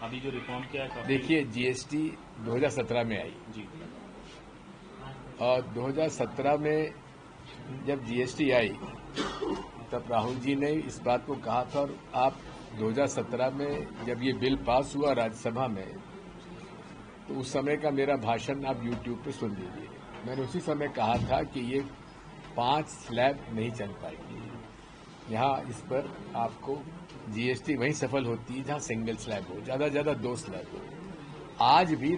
अभी जो रिफॉर्म किया है देखिए, जीएसटी 2017 में आई जी, और 2017 में जब जीएसटी आई तब राहुल जी ने इस बात को कहा था। और आप 2017 में जब ये बिल पास हुआ राज्यसभा में, तो उस समय का मेरा भाषण आप यूट्यूब पे सुन लीजिए। मैंने उसी समय कहा था कि ये 5 स्लैब नहीं चल पाएगी। यहाँ इस पर आपको जीएसटी वहीं सफल होती है जहाँ सिंगल स्लैब हो, ज्यादा से ज्यादा 2 स्लैब हो। आज भी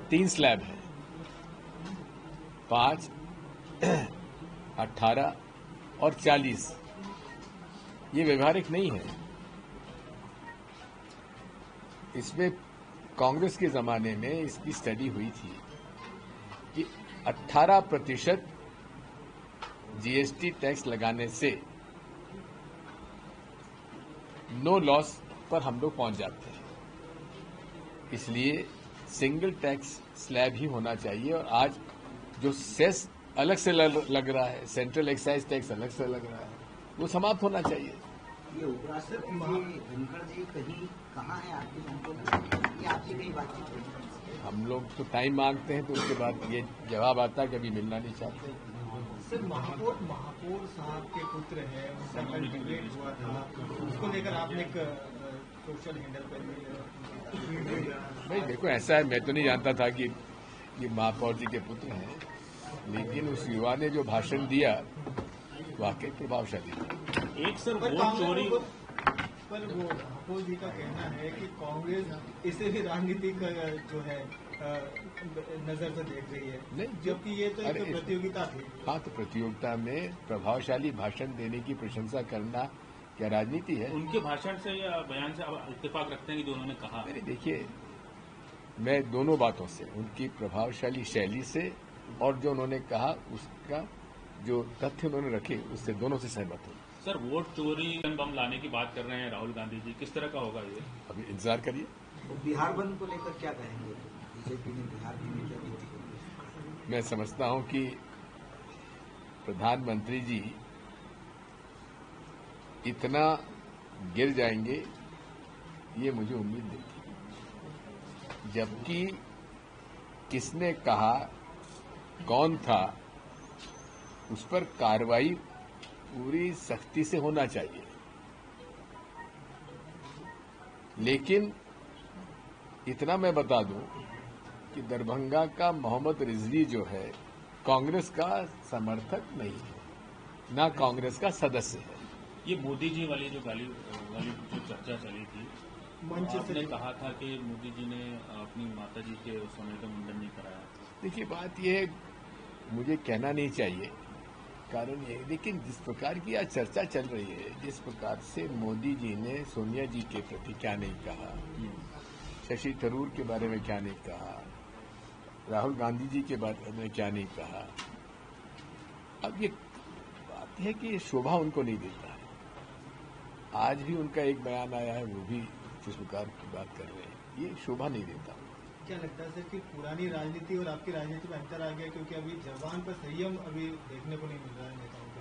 3 स्लैब हैं, 5, 18 और 40। ये व्यवहारिक नहीं है। इसमें कांग्रेस के जमाने में इसकी स्टडी हुई थी कि 18% जीएसटी टैक्स लगाने से नो लॉस पर हम लोग पहुंच जाते हैं। इसलिए सिंगल टैक्स स्लैब ही होना चाहिए। और आज जो सेस अलग से लग रहा है, सेंट्रल एक्साइज टैक्स अलग से लग रहा है, वो समाप्त होना चाहिए। ये उपराष्ट्रपति जी धनखड़ जी कहीं कहाँ है आपकी आपकी कहीं बातचीत हुई? हम लोग तो टाइम मांगते हैं तो उसके बाद ये जवाब आता है, कभी मिलना नहीं चाहते। सर, महापौर साहब के पुत्र हैं, उनका कल डिबेट हुआ था, उसको लेकर आपने एक सोशल हैंडल पर भाई देखो, ऐसा है, मैं तो नहीं जानता था कि ये महापौर जी के पुत्र हैं, लेकिन उस युवा ने जो भाषण दिया वाकई प्रभावशाली था। एक सर वोट चोरी पर वो महापौर जी का कहना है कि कांग्रेस इसे भी राजनीतिक जो है नजर से देख रही है, नहीं, जबकि ये तो एक प्रतियोगिता थी। हाँ, तो प्रतियोगिता में प्रभावशाली भाषण देने की प्रशंसा करना क्या राजनीति है? उनके भाषण से या बयान से आप इत्तेफाक रखते हैं कि जो उन्होंने कहा? नहीं, देखिए, मैं दोनों बातों से, उनकी प्रभावशाली शैली से और जो उन्होंने कहा उसका जो तथ्य उन्होंने रखे, उससे दोनों से सहमत हूँ। सर, वोट चोरी बम लाने की बात कर रहे हैं राहुल गांधी जी, किस तरह का होगा ये? अभी इंतजार करिए। बिहार बंद को लेकर क्या कहेंगे? बीजेपी ने बिहार में क्या नीति? मैं समझता हूं कि प्रधानमंत्री जी इतना गिर जाएंगे, ये मुझे उम्मीद नहीं थी। जबकि किसने कहा, कौन था, उस पर कार्रवाई पूरी सख्ती से होना चाहिए। लेकिन इतना मैं बता दूं कि दरभंगा का मोहम्मद रिजवी जो है, कांग्रेस का समर्थक नहीं है, ना कांग्रेस का सदस्य है। ये मोदी जी वाली जो गाली वाली जो चर्चा चली थी, आपने कहा था कि मोदी जी ने अपनी माता जी के उस समय का मुंडन नहीं कराया। देखिए, बात यह मुझे कहना नहीं चाहिए, कारण ये, लेकिन जिस प्रकार की आज चर्चा चल रही है, जिस प्रकार से मोदी जी ने सोनिया जी के प्रति क्या नहीं कहा, शशि थरूर के बारे में क्या नहीं कहा, राहुल गांधी जी के बारे में क्या नहीं कहा, अब ये बात है कि शोभा उनको नहीं देता है। आज भी उनका एक बयान आया है, वो भी जिस प्रकार की बात कर रहे हैं, ये शोभा नहीं देता। क्या लगता है सर कि पुरानी राजनीति और आपकी राजनीति में अंतर आ गया, क्योंकि अभी जबान पर संयम अभी देखने को नहीं मिल रहा है नेताओं को?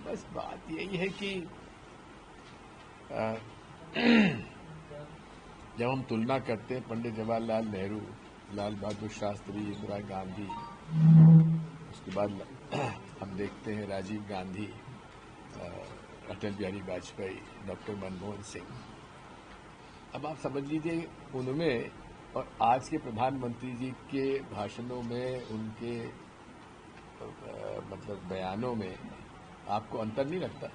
बस बात यही है कि जब हम तुलना करते हैं पंडित जवाहरलाल नेहरू, लाल बहादुर शास्त्री, इंदिरा गांधी, उसके बाद हम देखते हैं राजीव गांधी, अटल बिहारी वाजपेयी, डॉक्टर मनमोहन सिंह। अब आप समझ लीजिए, उनमें और आज के प्रधानमंत्री जी के भाषणों में, उनके मतलब बयानों में आपको अंतर नहीं लगता?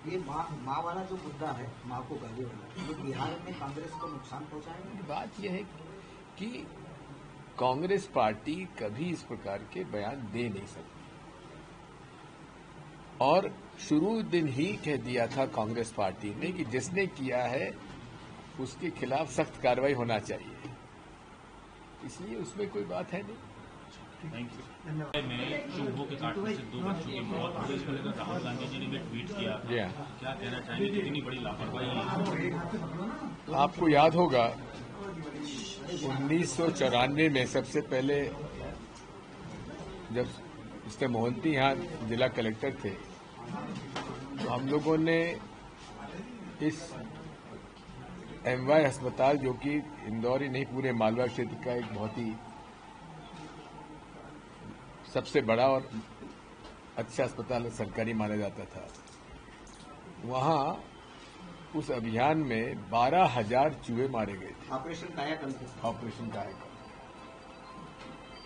ये माँ वाला जो मुद्दा है, माँ को गाली वाला, ये बिहार में कांग्रेस को नुकसान पहुंचाएगा? बात यह है कि कांग्रेस पार्टी कभी इस प्रकार के बयान दे नहीं सकती, और शुरू दिन ही कह दिया था कांग्रेस पार्टी ने कि जिसने किया है उसके खिलाफ सख्त कार्रवाई होना चाहिए। इसलिए उसमें कोई बात है नहीं। Thank you. में चूहों के काटने से 2 बच्चों की मौत हो गई, इसको लेकर राहुल गांधी जी ने भी ट्वीट किया। क्या कहना चाहेंगे, कितनी बड़ी लापरवाही है? आपको याद होगा 1994 में सबसे पहले जब मिस्टर मोहंती यहाँ जिला कलेक्टर थे, तो हम लोगों ने इस एमवाय अस्पताल, जो कि इंदौर ही नहीं पूरे मालवा क्षेत्र का एक बहुत ही सबसे बड़ा और अच्छा अस्पताल सरकारी माना जाता था, वहां उस अभियान में 12,000 चूहे मारे गए थे। ऑपरेशन कायाकल्प। ऑपरेशन कायाकल्प।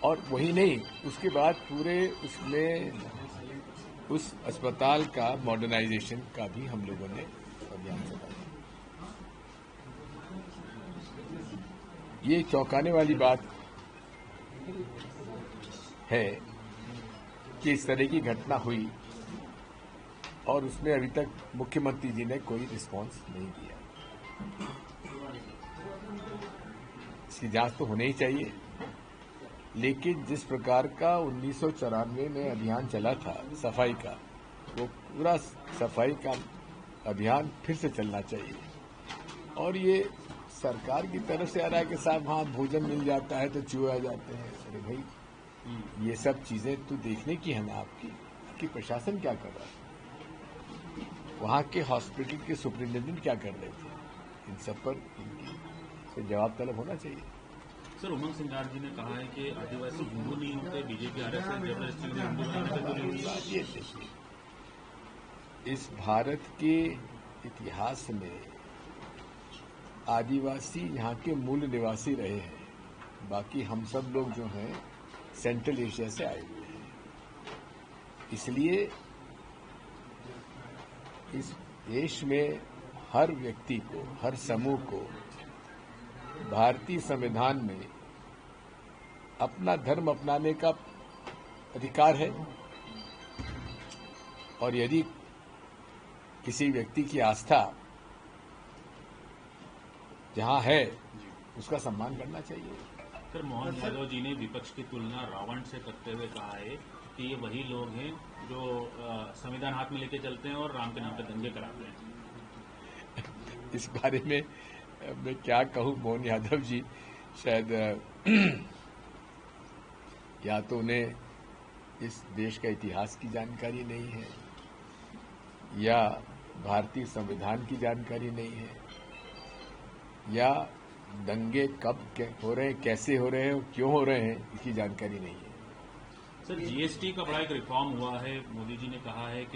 और वही नहीं, उसके बाद पूरे उसमें उस अस्पताल का मॉडर्नाइजेशन का भी हम लोगों ने अभियान चलाया। ये चौंकाने वाली बात है कि इस तरह की घटना हुई और उसमें अभी तक मुख्यमंत्री जी ने कोई रिस्पांस नहीं दिया। इसकी जांच तो होनी ही चाहिए, लेकिन जिस प्रकार का 1994 में अभियान चला था सफाई का, वो पूरा सफाई का अभियान फिर से चलना चाहिए। और ये सरकार की तरफ से आ रहा है कि साहब वहां भोजन मिल जाता है तो चूहे आ जाते हैं। अरे भाई, ये सब चीजें तो देखने की है ना आपकी प्रशासन क्या कर रहा है, वहां के हॉस्पिटल के सुपरिटेंडेंट क्या कर रहे थे, इन सब पर जवाब तलब होना चाहिए। सर, उमंग सिंगार जी ने कहा है कि आदिवासी हिंदू नहीं होते, बीजेपी आरएसएस जबरदस्ती हिंदू बनाने का ये देखिए, इस भारत के इतिहास में आदिवासी यहाँ के मूल निवासी रहे हैं, बाकी हम सब लोग जो हैं सेंट्रल एशिया से आए हुए हैं। इसलिए इस देश में हर व्यक्ति को, हर समूह को भारतीय संविधान में अपना धर्म अपनाने का अधिकार है। और यदि किसी व्यक्ति की आस्था जहां है, उसका सम्मान करना चाहिए। सर, मोहन यादव जी ने विपक्ष की तुलना रावण से करते हुए कहा है कि ये वही लोग हैं जो संविधान हाथ में लेके चलते हैं और राम के नाम पे दंगे कराते हैं। इस बारे में मैं क्या कहूं, मोहन यादव जी शायद या तो उन्हें इस देश का इतिहास की जानकारी नहीं है, या भारतीय संविधान की जानकारी नहीं है, या दंगे कब हो रहे हैं, कैसे हो रहे हैं और क्यों हो रहे हैं, इसकी जानकारी नहीं है। सर, जीएसटी का बड़ा एक रिफॉर्म हुआ है। मोदी जी ने कहा है कि